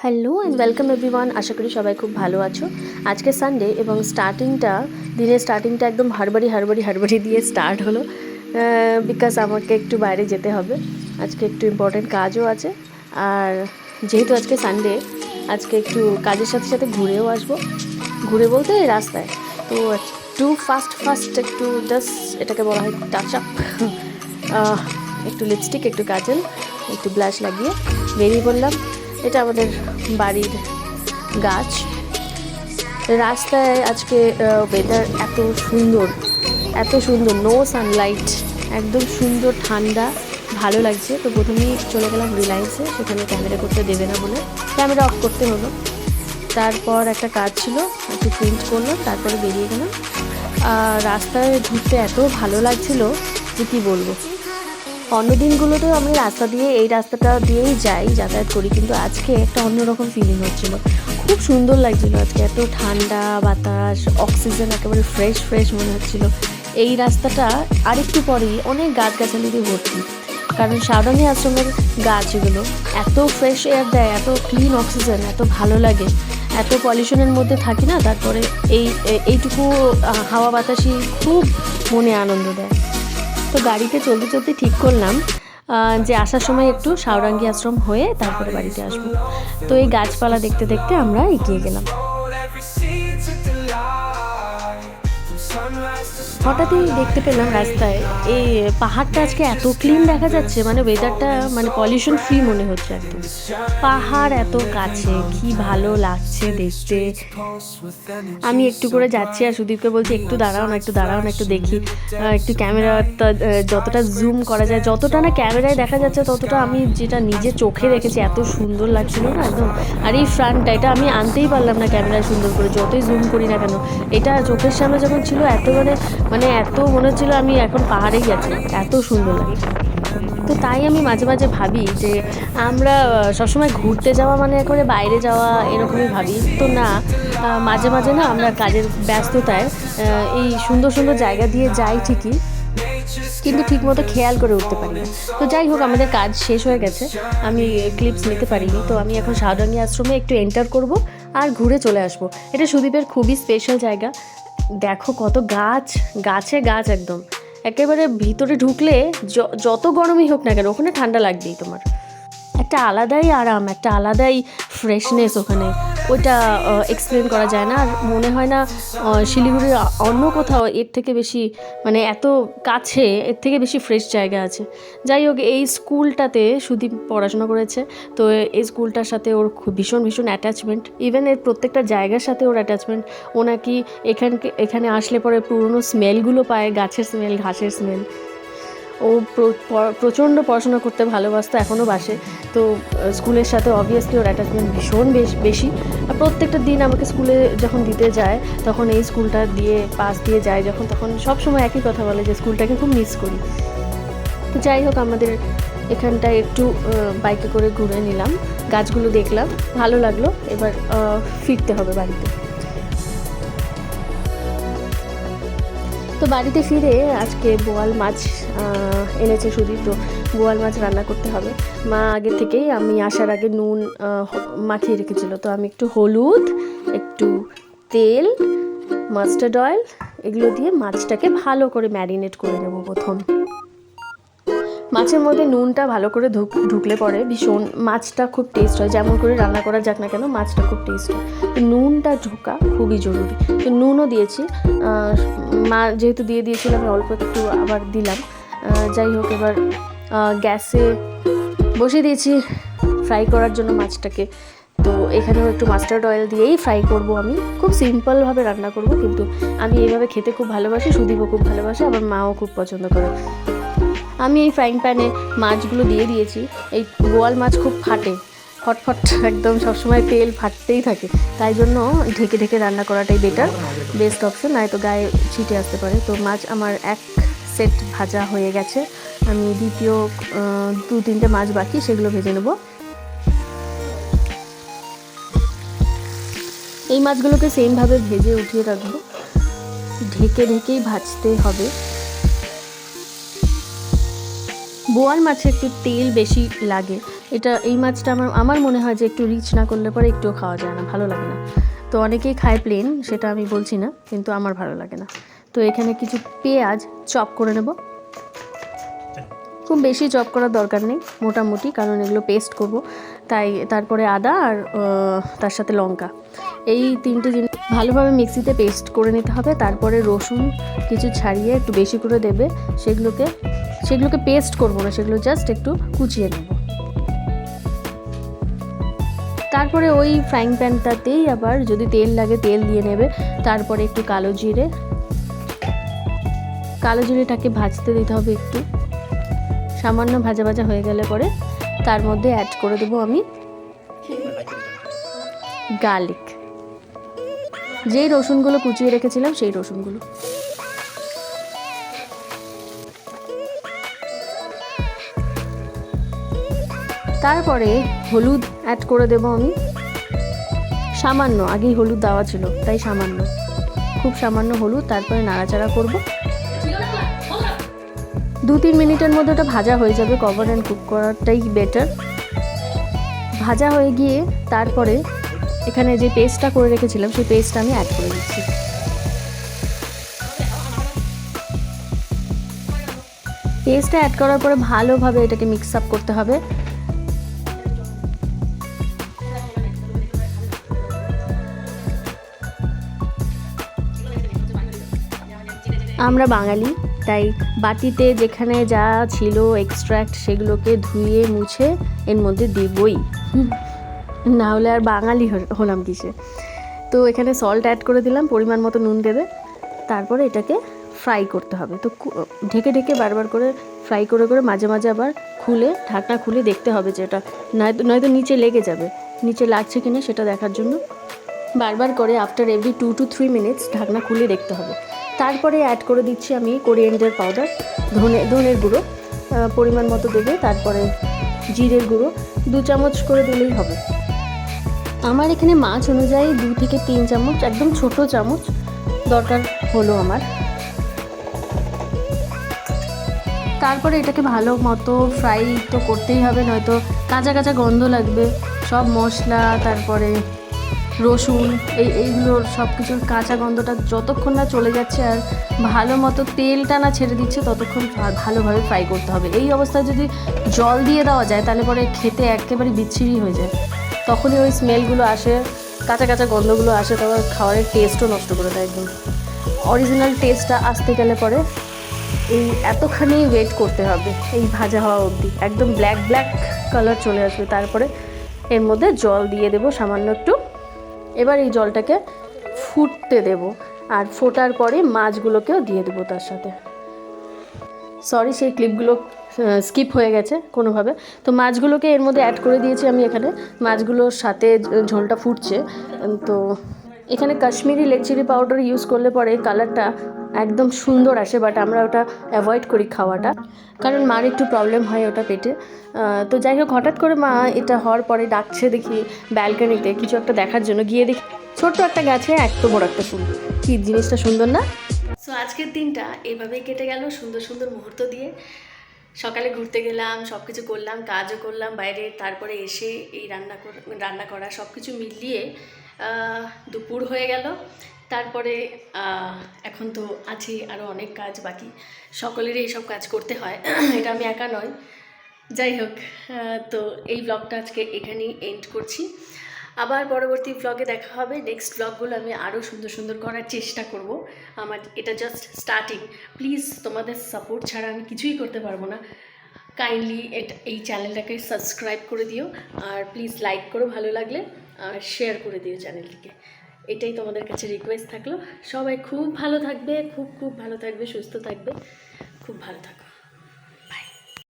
Hello and welcome everyone. আশা করি সবাই খুব ভালো আছো। আজকে সানডে এবং দিনের স্টার্টিংটা একদম হাড়বাড়ি দিয়ে স্টার্ট হলো, বিকজ আমাকে একটু বাইরে যেতে হবে। আজকে একটু ইম্পর্টেন্ট কাজও আছে, আর যেহেতু আজকে সানডে, আজকে একটু কাজের সাথে সাথে ঘুরেও আসবো। ঘুরে বলতে রাস্তায় তো একটু ফাস্ট একটু জাস্ট এটাকে বলা হয় টাচ আপ, একটু লিপস্টিক, একটু কাজল, একটু ব্লাশ লাগিয়ে বেরিয়ে পড়লাম। এটা আমাদের বাড়ির গাছ। রাস্তায় আজকে ওয়েদার এত সুন্দর, নো সানলাইট, একদম সুন্দর ঠান্ডা, ভালো লাগছে। তো প্রথমেই চলে গেলাম রিলায়েন্সে, সেখানে ক্যামেরা করতে দেবে না বলে ক্যামেরা অফ করতে হলো। তারপর একটা কাজ ছিল, একটু প্রিন্ট করলাম, তারপরে বেরিয়ে গেলাম। রাস্তায় ঘুরতে এত ভালো লাগছিল যে কী বলবো। অন্য দিনগুলোতেও আমি এই রাস্তাটা দিয়েই যাতায়াত করি, কিন্তু আজকে একটা অন্যরকম ফিলিং হচ্ছিল, খুব সুন্দর লাগছিল। আজকে এত ঠান্ডা বাতাস, অক্সিজেন একেবারে ফ্রেশ মনে হচ্ছিল। এই রাস্তাটা আরেকটু পরেই অনেক গাছগাছালি দিয়ে ভর্তি, কারণ সাউদানি আশ্রমের গাছগুলো এত ফ্রেশ এয়ার দেয়, এত ক্লিন অক্সিজেন, এত ভালো লাগে। এত পলিউশনের মধ্যে থাকি না, তারপরে এইটুকু হাওয়া বাতাসই খুব মনে আনন্দ দেয়। তো গাড়িতে চলতে ঠিক করলাম যে আসার সময় একটু সাউরাঙ্গি আশ্রম হয়ে তারপরে বাড়িতে আসবো। তো এই গাছপালা দেখতে দেখতে আমরা এগিয়ে গেলাম। হঠাৎই দেখতে পেলাম রাস্তায় এই পাহাড়টা আজকে এত ক্লিন দেখা যাচ্ছে, মানে ওয়েদারটা মানে পলিউশন ফ্রি মনে হচ্ছে একদম। পাহাড় এত কাছে, কি ভালো লাগছে দেখতে। আমি একটু করে যাচ্ছি আর সুদীপকে বলছি একটু দাঁড়াও না একটু দেখি, একটু ক্যামেরাটা যতটা জুম করা যায়, যতটা না ক্যামেরায় দেখা যাচ্ছে ততটা আমি যেটা নিজে চোখে দেখেছি এত সুন্দর লাগছিল না একদম। আর এই ফ্রন্টটা, এটা আমি আনতেই পারলাম না ক্যামেরায় সুন্দর করে, যতই জুম করি না কেন। এটা চোখের সামনে যখন ছিল মানে এত মনে হচ্ছিলো আমি এখন পাহাড়েই গেছি, এত সুন্দর লাগে। তো তাই আমি মাঝে মাঝে ভাবি যে আমরা সবসময় ঘুরতে যাওয়া মানে একেবারে বাইরে যাওয়া এরকমই ভাবি, তো না, মাঝে মাঝে না আমরা কাজের ব্যস্ততায় এই সুন্দর জায়গা দিয়ে যাই ঠিকই, কিন্তু ঠিকমতো খেয়াল করে উঠতে পারি না। তো যাই হোক, আমাদের কাজ শেষ হয়ে গেছে, আমি ক্লিপস নিতে পারিনি। তো আমি এখন সাউদাঙ্গি আশ্রমে একটু এন্টার করব আর ঘুরে চলে আসব। এটা সুদীপের খুবই স্পেশাল জায়গা। দেখো কত গাছ একদম, একেবারে ভিতরে ঢুকলে যত গরমই হোক না কেন ওখানে ঠান্ডা লাগবেই তোমার। একটা আলাদাই আরাম, একটা আলাদাই ফ্রেশনেস ওখানে, ওইটা এক্সপ্লেন করা যায় না। আর মনে হয় না শিলিগুড়ির অন্য কোথাও এর থেকে বেশি, মানে এত কাছে এর থেকে বেশি ফ্রেশ জায়গা আছে। যাই হোক, এই স্কুলটাতে সুদীপ পড়াশোনা করেছে, তো এই স্কুলটার সাথে ওর খুব ভীষণ অ্যাটাচমেন্ট, ইভেন এর প্রত্যেকটা জায়গার সাথে ওর অ্যাটাচমেন্ট। ও নাকি এখানে আসলে পরে পুরনো স্মেলগুলো পায়, গাছের স্মেল, ঘাসের স্মেল। ও প্রচণ্ড পড়াশোনা করতে ভালোবাসতো, এখনও বাসে। তো স্কুলের সাথে অবভিয়াসলি ওর অ্যাটাচমেন্ট ভীষণ বেশি। আর প্রত্যেকটা দিন আমাকে স্কুলে যখন দিতে যায়, তখন এই স্কুলটা পাস দিয়ে যায় যখন, তখন সবসময় একই কথা বলে যে স্কুলটাকে খুব মিস করি। তো যাই হোক, আমাদের এখানটায় একটু বাইকে করে ঘুরে নিলাম, গাছগুলো দেখলাম, ভালো লাগলো। এবার ফিরতে হবে বাড়িতে। তো বাড়িতে ফিরে আজকে বোয়াল মাছ এনেছে সুদীপ, তো বোয়াল মাছ রান্না করতে হবে। মা আগে থেকেই আমি আসার আগে নুন মাখিয়ে রেখেছিল, তো আমি একটু হলুদ, একটু তেল, মাস্টার্ড অয়েল এগুলো দিয়ে মাছটাকে ভালো করে ম্যারিনেট করে নেব। প্রথম মাছের মধ্যে নুনটা ভালো করে ঢুকলে পরে ভীষণ মাছটা খুব টেস্ট হয়, যেমন করে রান্না করা যাক না কেন মাছটা খুব টেস্ট হয়। তো নুনটা ঢোকা খুবই জরুরি। তো নুনও দিয়েছি, মা যেহেতু দিয়ে দিয়েছিল আমি অল্প একটু আবার দিলাম। যাই হোক, এবার গ্যাসে বসিয়ে দিয়েছি ফ্রাই করার জন্য মাছটাকে। তো এখানেও একটু মাস্টার্ড অয়েল দিয়েই ফ্রাই করব। আমি খুব সিম্পলভাবে রান্না করব, কিন্তু আমি এইভাবে খেতে খুব ভালোবাসি, সুদীপও খুব ভালোবাসে, আবার মাও খুব পছন্দ করে। আমি এই ফ্রাইং প্যানে মাছগুলো দিয়ে দিয়েছি। এই বোয়াল মাছ খুব ফাটে, ফটফট একদম সবসময় তেল ফাটতেই থাকে, তাই জন্য ঢেকে রান্না করাটাই বেস্ট অপশন, নয়তো গায়ে ছিটে আসতে পারে। তো মাছ আমার এক সেট ভাজা হয়ে গেছে, আমি দ্বিতীয় 2-3টে মাছ বাকি, সেগুলো ভেজে নেব। এই মাছগুলোকে সেমভাবে ভেজে উঠিয়ে রাখবো, ঢেকেই ভাজতে হবে। বোয়াল মাছে একটু তেল বেশি লাগে, এই মাছটা আমার মনে হয় যে একটু রিচ না করলে পরে একটুও খাওয়া যায় না, ভালো লাগে না। তো অনেকেই খায় প্লেন, সেটা আমি বলছি না, কিন্তু আমার ভালো লাগে না। তো এখানে কিছু পেঁয়াজ চপ করে নেব। খুব বেশি চপ করার দরকার নেই, মোটামুটি, কারণ এগুলো পেস্ট করব তাই। তারপরে আদা আর তার সাথে লঙ্কা, এই 3টে জিনিস ভালোভাবে মিক্সিতে পেস্ট করে নিতে হবে। তারপরে রসুন কিছু ছাড়িয়ে একটু বেশি করে দেবে, সেগুলোকে পেস্ট করব না, সেগুলো জাস্ট একটু কুচিয়ে নেব। তারপরে ওই ফ্রাইং প্যানটাতেই আবার যদি তেল লাগে তেল দিয়ে নেবে। তারপরে একটু কালো জিরেটাকে ভাজতে দিতে হবে একটু, সামান্য ভাজা ভাজা হয়ে গেলে পরে তার মধ্যে অ্যাড করে দেবো আমি গার্লিক, যেই রসুনগুলো কুচিয়ে রেখেছিলাম সেই রসুনগুলো। তারপরে হলুদ অ্যাড করে দেব আমি সামান্য, আগেই হলুদ দেওয়া ছিল তাই সামান্য, খুব সামান্য হলুদ। তারপরে নাড়াচাড়া করব, 2-3 মিনিটের মধ্যে ওটা ভাজা হয়ে যাবে। কভার অ্যান্ড কুক করাটাই বেটার। ভাজা হয়ে গিয়ে তারপরে এখানে যে পেস্টটা করে রেখেছিলাম সেই পেস্টটা আমি অ্যাড করে দিচ্ছি। পেস্টটা অ্যাড করার পরে ভালোভাবে এটাকে মিক্স আপ করতে হবে। আমরা বাঙালি, তাই বাটিতে যেখানে যা ছিল এক্সট্রাক্ট সেগুলোকে ধুয়ে মুছে এর মধ্যে দেবই, না হলে আর বাঙালি হলাম কিসে। তো এখানে সল্ট অ্যাড করে দিলাম, পরিমাণ মতো নুন দেবে। তারপরে এটাকে ফ্রাই করতে হবে। তো ঢেকে ঢেকে বারবার করে ফ্রাই করে করে মাঝে মাঝে আবার ঢাকনা খুলে দেখতে হবে যে এটা নয়তো নিচে লেগে যাবে, নিচে লাগছে কিনা সেটা দেখার জন্য বারবার করে আফটার এভরি 2 to 3 মিনিটস ঢাকনা খুলে দেখতে হবে। তারপরে অ্যাড করে দিচ্ছি আমি কোরিয়েন্ডার পাউডার, ধনের গুঁড়ো পরিমাণ মতো দেবে। তারপরে জিরের গুঁড়ো 2 চামচ করে দিলেই হবে। আমার এখানে মাছ অনুযায়ী 2 থেকে 3 চামচ, একদম ছোট চামচ দরকার হলো আমার। তারপরে এটাকে ভালো মতো ফ্রাই তো করতেই হবে, নয়তো কাঁচা কাঁচা গন্ধ লাগবে। সব মশলা তারপরে রসুন এইগুলোর সব কিছুর কাঁচা গন্ধটা যতক্ষণ না চলে যাচ্ছে আর ভালো মতো তেলটা না ছেড়ে দিচ্ছে ততক্ষণ ভালোভাবে ফ্রাই করতে হবে। এই অবস্থায় যদি জল দিয়ে দেওয়া যায় তাহলে পরে খেতে একেবারে বিচ্ছিরি হয়ে যায়, তখনই ওই স্মেলগুলো আসে, কাঁচা কাঁচা গন্ধগুলো আসে, তবে খাবারের টেস্টও নষ্ট করে দেয় একদম। অরিজিনাল টেস্টটা আসতে গেলে পরে এই এতখানি ওয়েট করতে হবে, এই ভাজা হওয়া অবধি একদম ব্ল্যাক কালার চলে আসবে। তারপরে এর মধ্যে জল দিয়ে দেবো সামান্য একটু। এবার এই জলটাকে ফুটতে দেব, আর ফোটার পরে মাছগুলোকেও দিয়ে দেবো তার সাথে। সরি, সেই ক্লিপগুলো স্কিপ হয়ে গেছে কোনোভাবে। তো মাছগুলোকে এর মধ্যে অ্যাড করে দিয়েছি আমি এখানে, মাছগুলোর সাথে ঝোলটা ফুটছে। তো এখানে Kashmiri red chilli powder use করলে পরে কালারটা একদম সুন্দর আসে, বাট আমরা ওটা অ্যাভয়েড করি খাওয়াটা, কারণ মার একটু প্রবলেম হয় ওটা পেটে। তো যাই হোক, হঠাৎ করে মা এটা হওয়ার পরে ডাকছে দেখি ব্যালকনিতে কিছু একটা দেখার জন্য, গিয়ে দেখি ছোট্ট একটা গাছে এত বড় একটা ফুল। কি জিনিসটা সুন্দর না? সো আজকের দিনটা এভাবেই কেটে গেল, সুন্দর সুন্দর মুহূর্ত দিয়ে। সকালে ঘুরতে গেলাম, সব কিছু করলাম, কাজও করলাম বাইরে, তারপরে এসে এই রান্না করা সব কিছু মিলিয়ে দুপুর হয়ে গেল। তারপরে এখন তো আছে আরও অনেক কাজ বাকি, সকলেরই এইসব কাজ করতে হয়, এটা আমি একা নয়। যাই হোক, তো এই ব্লগটা আজকে এখানেই এন্ড করছি। আবার পরবর্তী ব্লগে দেখা হবে। নেক্সট ব্লগগুলো আমি আরও সুন্দর সুন্দর করার চেষ্টা করব। আমার এটা জাস্ট স্টার্টিং, প্লিজ তোমাদের সাপোর্ট ছাড়া আমি কিছুই করতে পারবো না। কাইন্ডলি এই চ্যানেলটাকে সাবস্ক্রাইব করে দিও, আর প্লিজ লাইক করো ভালো লাগলে, আর শেয়ার করে দিও চ্যানেলটিকে। এটাই তোমাদের কাছে রিকোয়েস্ট থাকলো। সবাই খুব ভালো থাকবে, খুব ভালো থাকবে, সুস্থ থাকবে, খুব ভালো থাকো।